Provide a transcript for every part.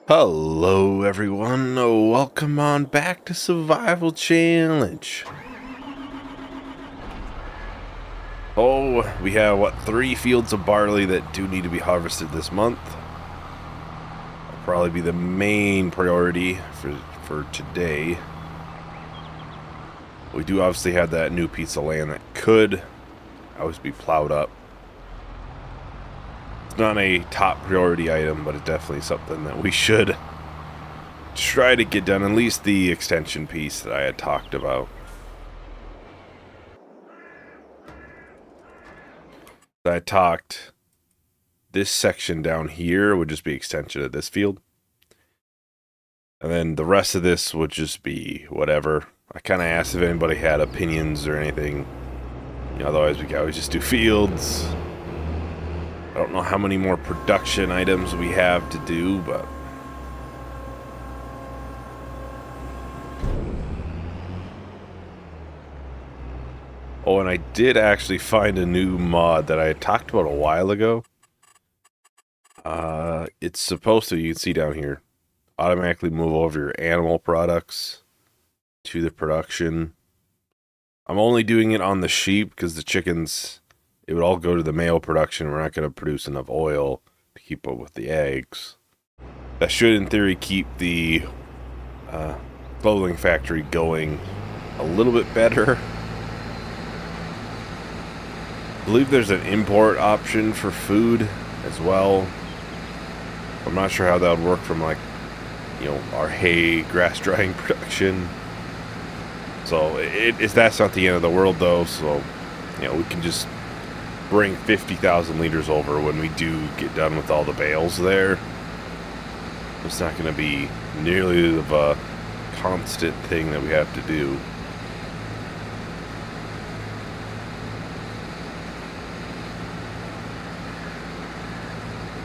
Hello everyone, welcome on back to Survival Challenge. Oh, we have, 3 fields of barley that do need to be harvested this month. That'll probably be the main priority for today. We do obviously have that new piece of land that could always be plowed up. It's not a top priority item, but it's definitely something that we should try to get done, at least the extension piece that I had talked about. I talked this section down here would just be extension of this field, and then the rest of this would just be whatever. I kind of asked if anybody had opinions or anything. Otherwise we could always just do fields. I don't know how many more production items we have to do, but oh, and I did actually find a new mod that I had talked about a while ago. It's supposed to, you can see down here, automatically move over your animal products to the production. I'm only doing it on the sheep because the chickens, it would all go to the male production. We're not going to produce enough oil to keep up with the eggs. That should, in theory, keep the clothing factory going a little bit better. I believe there's an import option for food as well. I'm not sure how that would work from, like, our hay grass drying production. So that's not the end of the world, though. So we can just bring 50,000 liters over when we do get done with all the bales there. It's not going to be nearly of a constant thing that we have to do.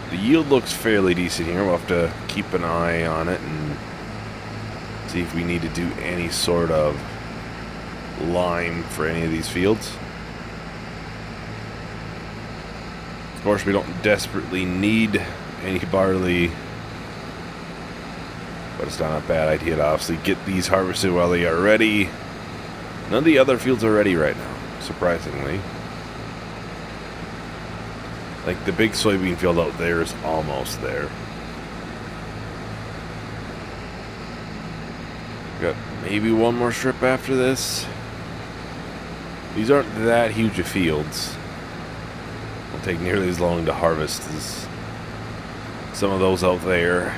The yield looks fairly decent here. We'll have to keep an eye on it and see if we need to do any sort of lime for any of these fields. Of course, we don't desperately need any barley, but it's not a bad idea to obviously get these harvested while they are ready. None of the other fields are ready right now, surprisingly. Like the big soybean field out there is almost there. Got maybe one more strip after this. These aren't that huge of fields. Won't take nearly as long to harvest as some of those out there.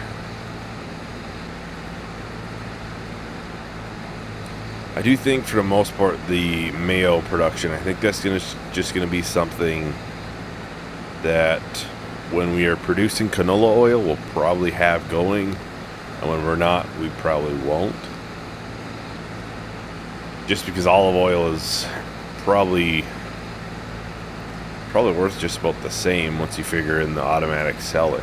I do think for the most part the mayo production, I think that's just gonna be something that when we are producing canola oil we'll probably have going, and when we're not we probably won't, just because olive oil is probably worth just about the same once you figure in the automatic selling.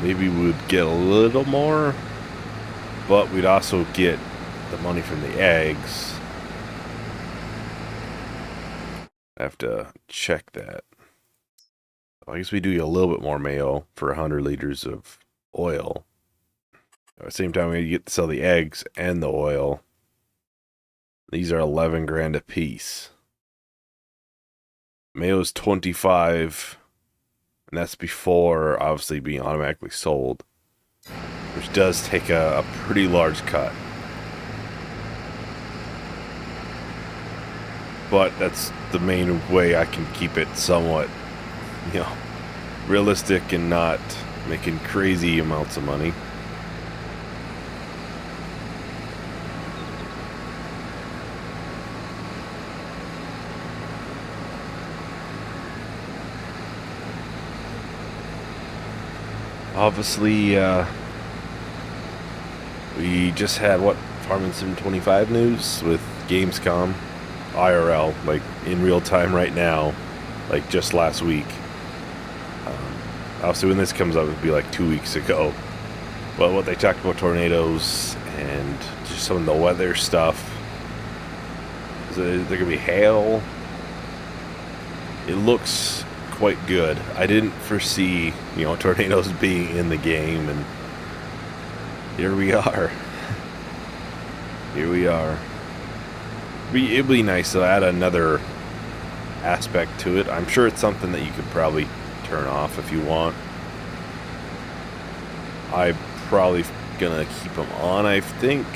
Maybe we would get a little more, but we'd also get the money from the eggs. I have to check that. I guess we do a little bit more mayo for 100 liters of oil. At the same time, we get to sell the eggs and the oil. These are 11 grand a piece. Mayo's 25, and that's before obviously being automatically sold, which does take a pretty large cut. But that's the main way I can keep it somewhat, realistic and not making crazy amounts of money. Obviously, we just had Farming Sim 25 news with Gamescom. IRL, like in real time right now, like just last week. Obviously when this comes up it'll be like 2 weeks ago, but what they talked about tornadoes and just some of the weather stuff. Is there gonna be hail? it looks quite good. I didn't foresee, tornadoes being in the game, and here we are. Here we are. It'd be nice to add another aspect to it. I'm sure it's something that you could probably turn off if you want. I'm probably gonna keep them on, I think.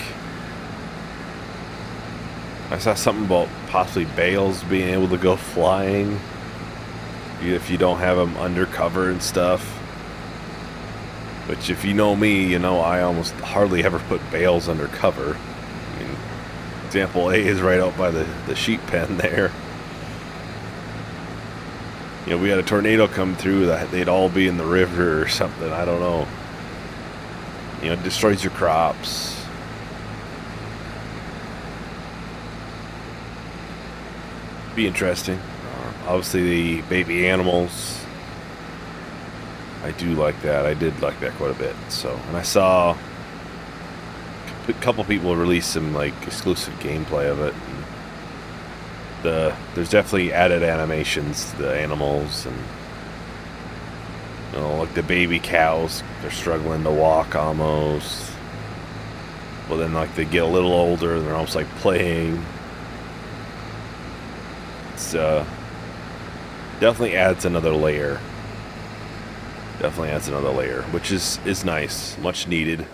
I saw something about possibly bales being able to go flying if you don't have them undercover and stuff. Which, if you know me, I almost hardly ever put bales under cover. I mean, example A is right out by the sheep pen there. We had a tornado come through that they'd all be in the river or something. I don't know. It destroys your crops. Be interesting. Obviously, the baby animals. I do like that. I did like that quite a bit. And I saw a couple people release some exclusive gameplay of it. There's definitely added animations to the animals, and like the baby cows, they're struggling to walk almost. Well, then they get a little older and they're almost playing. It's definitely adds another layer. Definitely adds another layer, which is nice, much needed.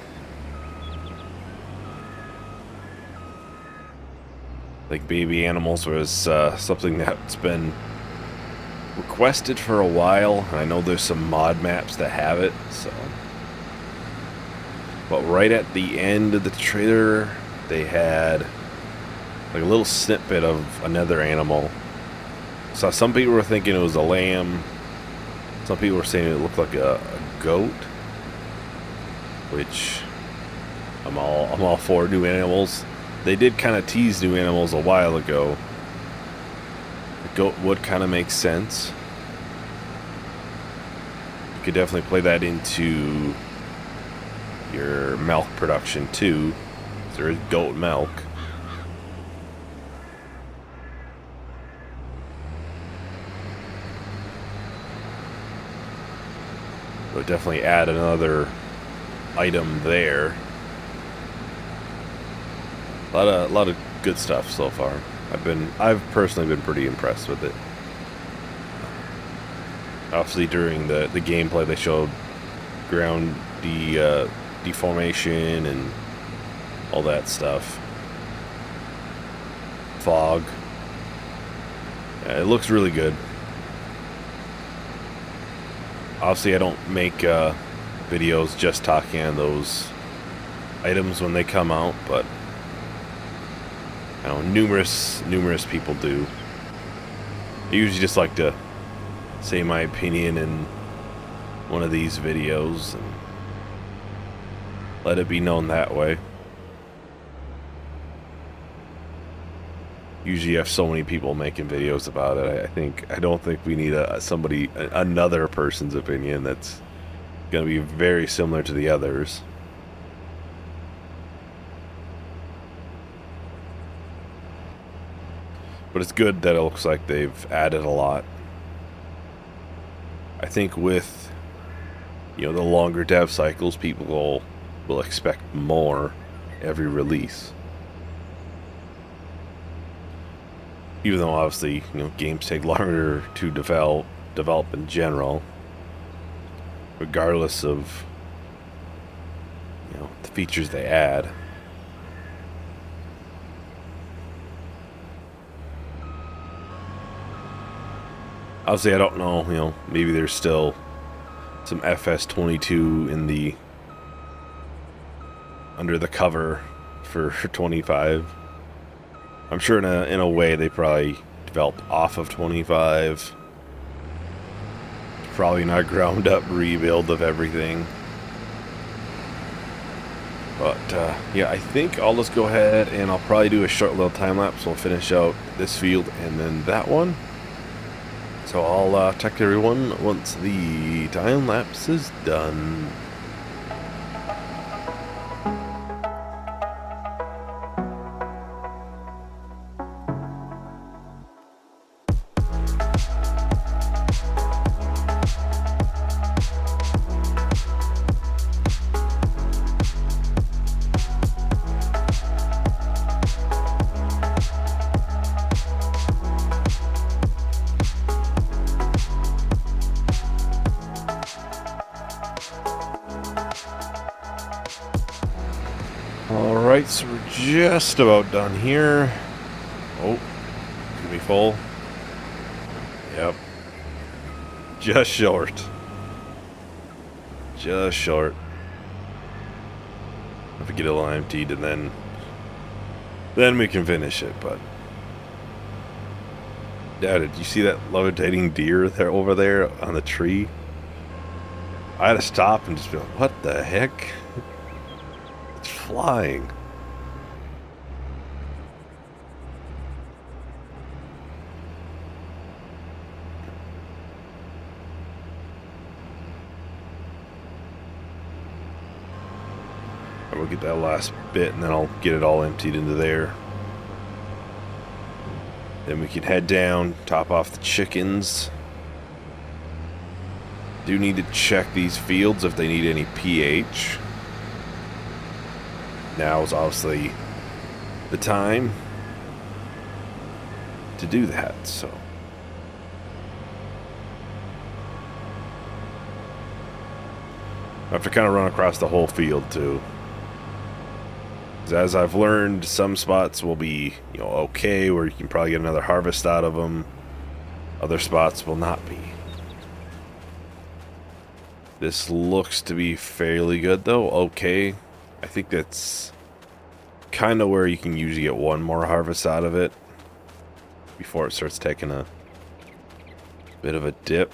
Baby animals was something that's been requested for a while, and I know there's some mod maps that have it. But right at the end of the trailer, they had a little snippet of another animal. So some people were thinking it was a lamb. Some people were saying it looked like a goat, which I'm all for new animals. They did kind of tease new animals a while ago. The goat would kind of make sense. You could definitely play that into your milk production too. There is goat milk. But definitely add another item there. A lot of good stuff so far. I've personally been pretty impressed with it. Obviously, during the gameplay, they showed ground deformation and all that stuff. Fog. It looks really good. Obviously, I don't make videos just talking on those items when they come out, but numerous people do. I usually just like to say my opinion in one of these videos and let it be known that way. Usually you have so many people making videos about it. I don't think we need another person's opinion that's going to be very similar to the others. But it's good that it looks like they've added a lot. I think with the longer dev cycles, people will expect more every release. Even though obviously games take longer to develop in general, regardless of the features they add. Obviously, I don't know, maybe there's still some FS22 under the cover for 25. I'm sure in a way they probably developed off of 25. Probably not a ground up rebuild of everything. But yeah, I think I'll just go ahead and I'll probably do a short little time lapse. We'll finish out this field and then that one. So I'll talk to everyone once the time lapse is done. Alright, so we're just about done here. Oh, it's gonna be full. Yep. Just short. Just short. If we get it all emptied and then we can finish it, but yeah, did you see that levitating deer there over there on the tree? I had to stop and just be like, what the heck? It's flying. We'll get that last bit and then I'll get it all emptied into there. Then we can head down, top off the chickens. Do need to check these fields if they need any pH. Now is obviously the time to do that, so. I have to kind of run across the whole field too. As I've learned, some spots will be, okay, where you can probably get another harvest out of them. Other spots will not be. This looks to be fairly good, though. Okay. I think that's kind of where you can usually get one more harvest out of it before it starts taking a bit of a dip.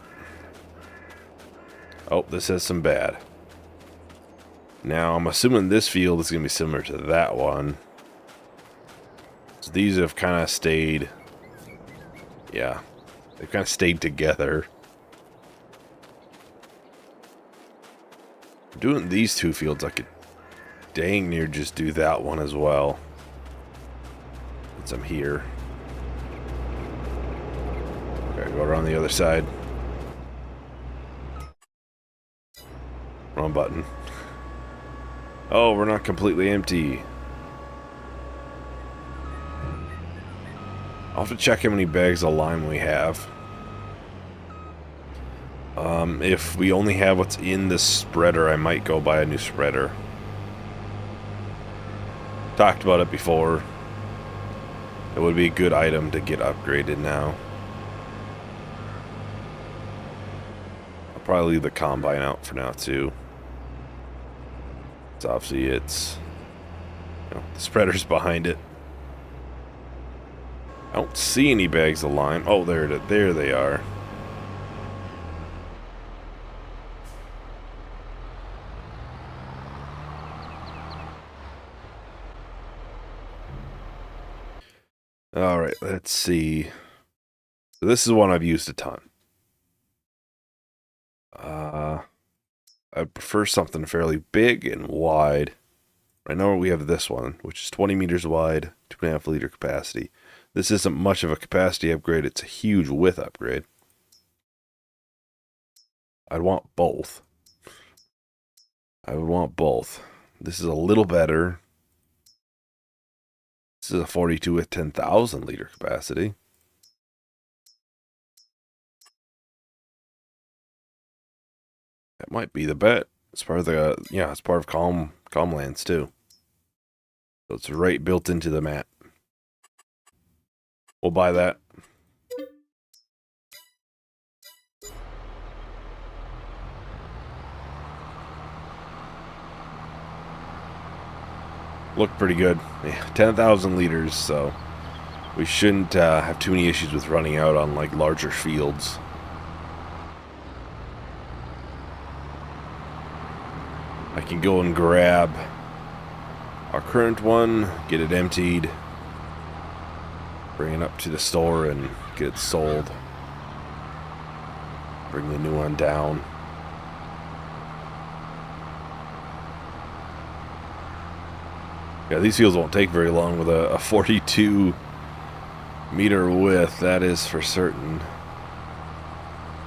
Oh, this has some bad. Now, I'm assuming this field is going to be similar to that one. So these have kind of stayed... Yeah. They've kind of stayed together. Doing these two fields, I could dang near just do that one as well. Since I'm here. Okay, go around the other side. Wrong button. Oh, we're not completely empty. I'll have to check how many bags of lime we have. If we only have what's in the spreader, I might go buy a new spreader. Talked about it before. It would be a good item to get upgraded now. I'll probably leave the combine out for now too. Obviously it's the spreader's behind it. I don't see any bags of lime. Oh, there they are. Alright, let's see. So this is one I've used a ton. I prefer something fairly big and wide. Right now we have this one, which is 20 meters wide, 2.5 liter capacity. This isn't much of a capacity upgrade, it's a huge width upgrade. I'd want both. I would want both. This is a little better. This is a 42 with 10,000 liter capacity. That might be the bet. It's part of the, it's part of Calmlands too. So it's right built into the map. We'll buy that. Looked pretty good. Yeah, 10,000 liters, so we shouldn't have too many issues with running out on like larger fields. I can go and grab our current one, get it emptied, bring it up to the store and get it sold. Bring the new one down. Yeah, these fields won't take very long with a 42 meter width, that is for certain.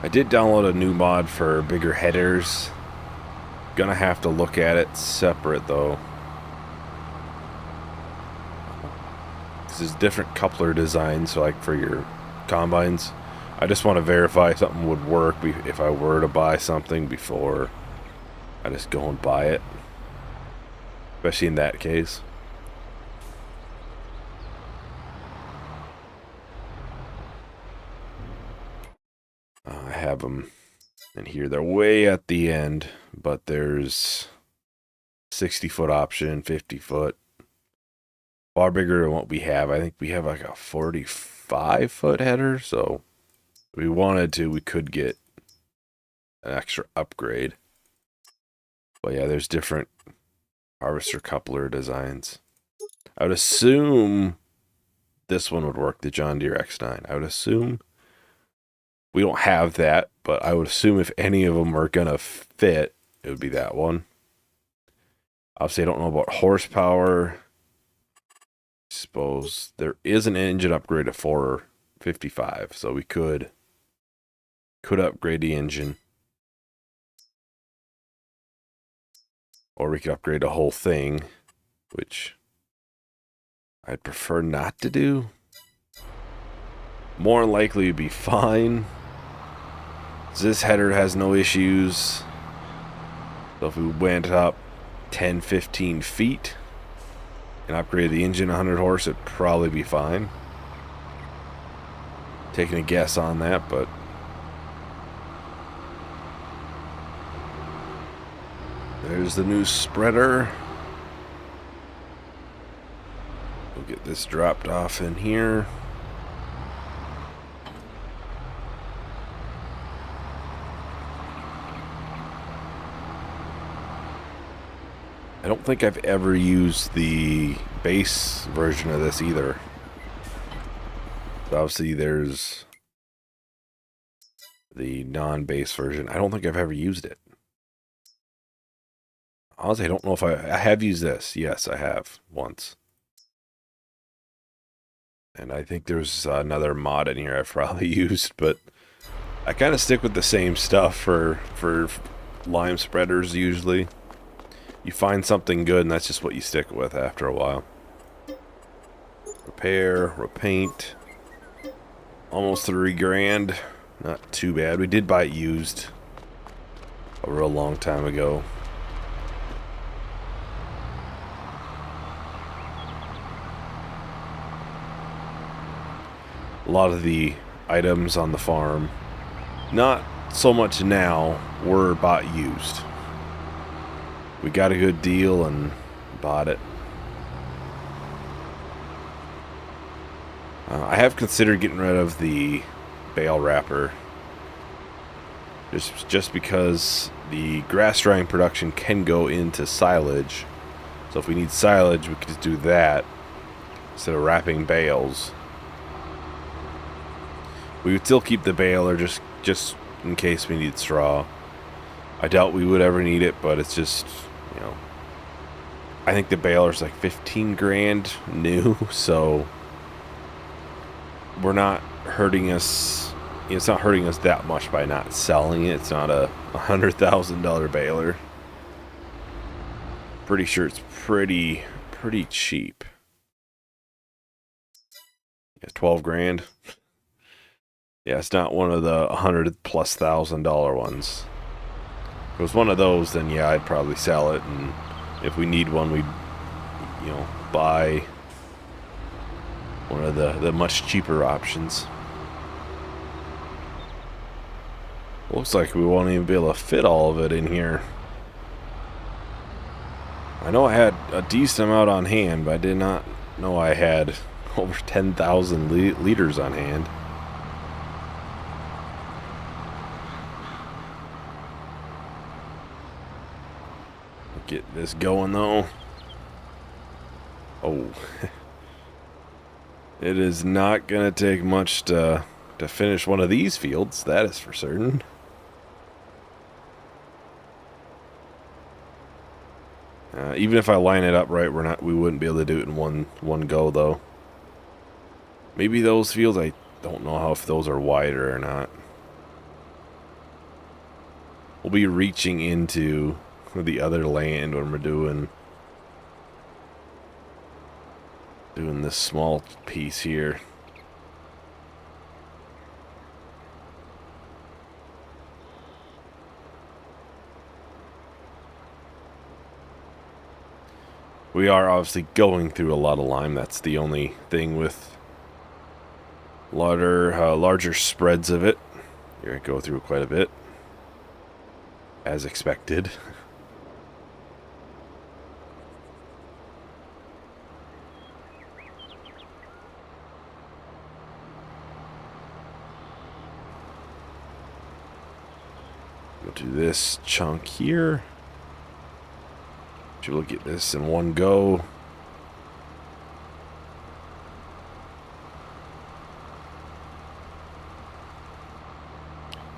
I did download a new mod for bigger headers. Gonna have to look at it separate though. This is different coupler designs, so like for your combines. I just want to verify something would work if I were to buy something before I just go and buy it. Especially in that case. have them in here. They're way at the end, but there's 60-foot option, 50-foot. Far bigger than what we have. I think we have like a 45-foot header, so if we wanted to, we could get an extra upgrade. But yeah, there's different harvester coupler designs. I would assume this one would work, the John Deere X9. I would assume. We don't have that, but I would assume if any of them are going to fit, it would be that one. Obviously, I don't know about horsepower. I suppose there is an engine upgrade at 455, so we could upgrade the engine. Or we could upgrade the whole thing, which I'd prefer not to do. More than likely it'd be fine. This header has no issues. So if we went up 10, 15 feet and upgraded the engine 100 horse, it'd probably be fine. Taking a guess on that, but there's the new spreader. We'll get this dropped off in here. I don't think I've ever used the base version of this either. So obviously there's the non-base version. I don't think I've ever used it. Honestly, I don't know if I have used this. Yes, I have once. And I think there's another mod in here I've probably used, but I kind of stick with the same stuff for lime spreaders usually. You find something good and that's just what you stick with after a while. Repair, repaint. Almost $3,000. Not too bad. We did buy it used a real long time ago. A lot of the items on the farm, not so much now, were bought used. We got a good deal and bought it. I have considered getting rid of the bale wrapper. Just because the grass drying production can go into silage. So if we need silage, we could just do that instead of wrapping bales. We would still keep the baler just in case we need straw. I doubt we would ever need it, but it's just, you know, I think the baler's like 15 grand new, so we're not hurting us. It's not hurting us that much by not selling it. It's not a $100,000 baler. Pretty sure it's pretty cheap. Yeah, 12 grand. Yeah, it's not one of the $100,000+ ones. If it was one of those, then yeah, I'd probably sell it, and if we need one, we'd, you know, buy one of the much cheaper options. Looks like we won't even be able to fit all of it in here. I know I had a decent amount on hand, but I did not know I had over 10,000 liters on hand. Get this going though. Oh. It is not gonna take much to finish one of these fields, that is for certain. Even if I line it up right, we wouldn't be able to do it in one go though. Maybe those fields, I don't know if those are wider or not. We'll be reaching into the other land when we're doing this small piece here. We are obviously going through a lot of lime. That's the only thing with larger spreads of it. Here I go through quite a bit, as expected. Go to this chunk here. Should look at this in one go.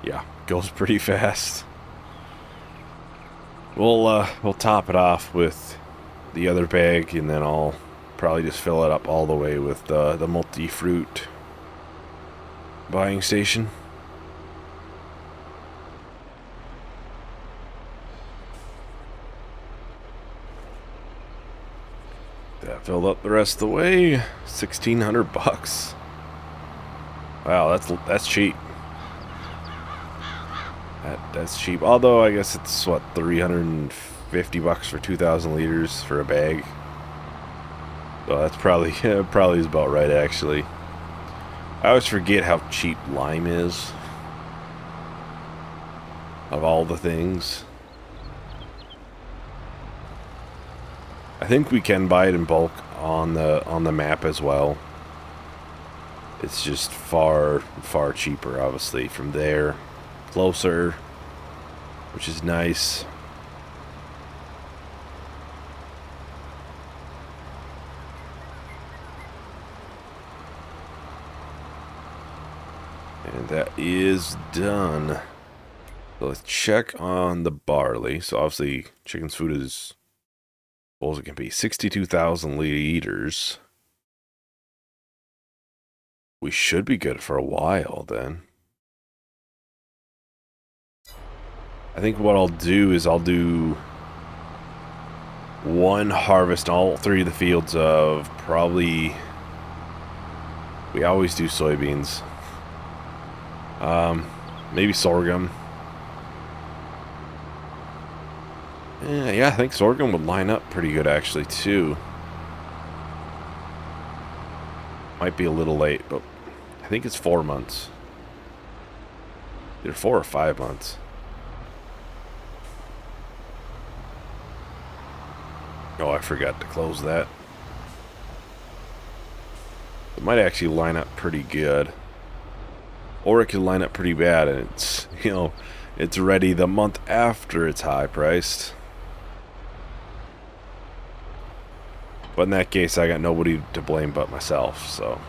Yeah, goes pretty fast. We'll top it off with the other bag, and then I'll probably just fill it up all the way with the multi-fruit buying station. That filled up the rest of the way. 1,600 bucks. Wow, that's cheap. That's cheap. Although I guess it's what, 350 bucks for 2,000 liters for a bag. So that's probably probably is about right actually. I always forget how cheap lime is. Of all the things. I think we can buy it in bulk on the map as well. It's just far cheaper, obviously, from there. Closer, which is nice. And that is done. So let's check on the barley. So obviously, chicken's food is, well as it can be, 62,000 liters. We should be good for a while then. I think what I'll do is I'll do one harvest, all three of the fields of probably, we always do soybeans. Maybe sorghum. Yeah, I think sorghum would line up pretty good actually too. Might be a little late, but I think it's 4 months. Either 4 or 5 months. Oh, I forgot to close that. It might actually line up pretty good. Or it could line up pretty bad and it's, you know, it's ready the month after it's high priced. But in that case, I got nobody to blame but myself, so.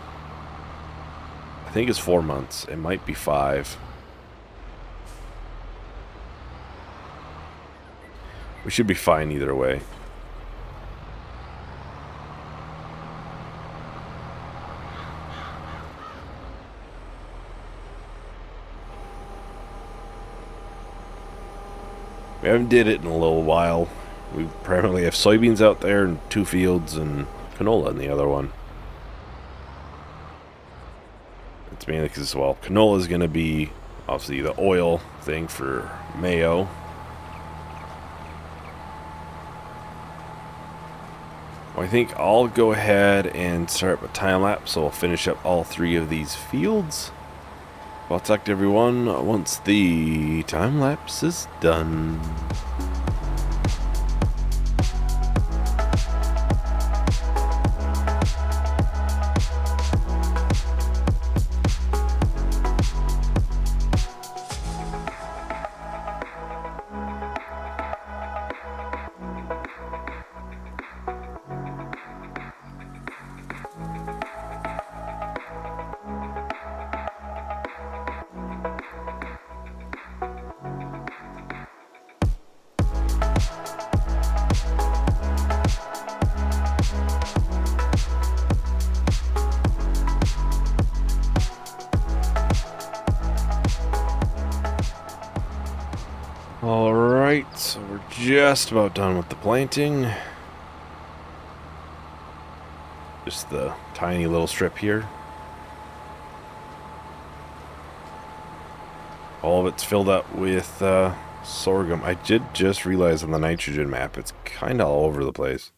I think it's 4 months. It might be 5. We should be fine either way. We haven't did it in a little while. We primarily have soybeans out there in 2 fields and canola in the other one. It's mainly because, well, canola is going to be obviously the oil thing for mayo. I think I'll go ahead and start up a time lapse, so we'll finish up all 3 of these fields. I'll talk to everyone once the time lapse is done. Alright, so we're just about done with the planting. Just the tiny little strip here. All of it's filled up with sorghum. I did just realize on the nitrogen map it's kind of all over the place.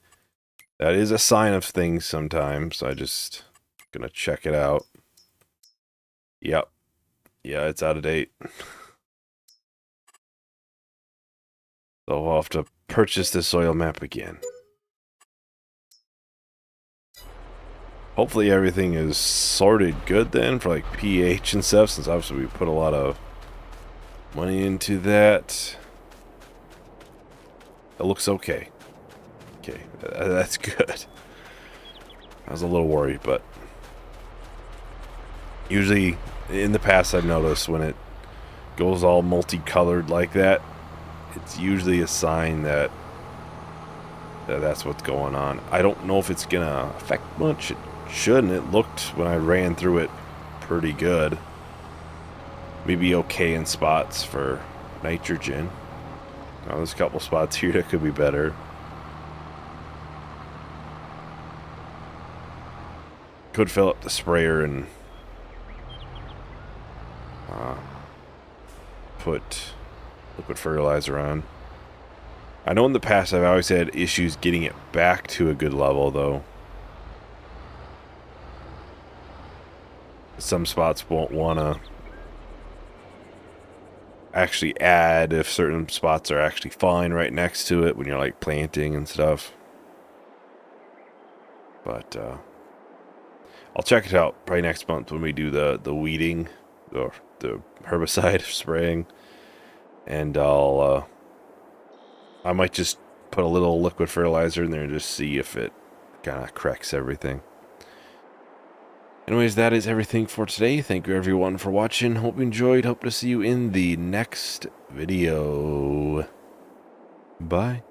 That is a sign of things sometimes. I just gonna check it out. Yep. Yeah, it's out of date. So I'll have to purchase this soil map again. Hopefully everything is sorted good then for like pH and stuff, since obviously we put a lot of money into that. It looks okay. Okay, that's good. I was a little worried, but usually in the past I've noticed when it goes all multicolored like that, it's usually a sign that that's what's going on. I don't know if it's gonna affect much. It shouldn't. It looked, when I ran through it, pretty good. Maybe okay in spots for nitrogen. Now, there's a couple spots here that could be better. Could fill up the sprayer and put liquid fertilizer on. I know in the past I've always had issues getting it back to a good level, though. Some spots won't want to actually add if certain spots are actually fine right next to it when you're like planting and stuff. But I'll check it out probably next month when we do the weeding or the herbicide spraying, and I might just put a little liquid fertilizer in there and just see if it kind of corrects everything. Anyways, that is everything for today. Thank you everyone for watching. Hope you enjoyed. Hope to see you in the next video. Bye.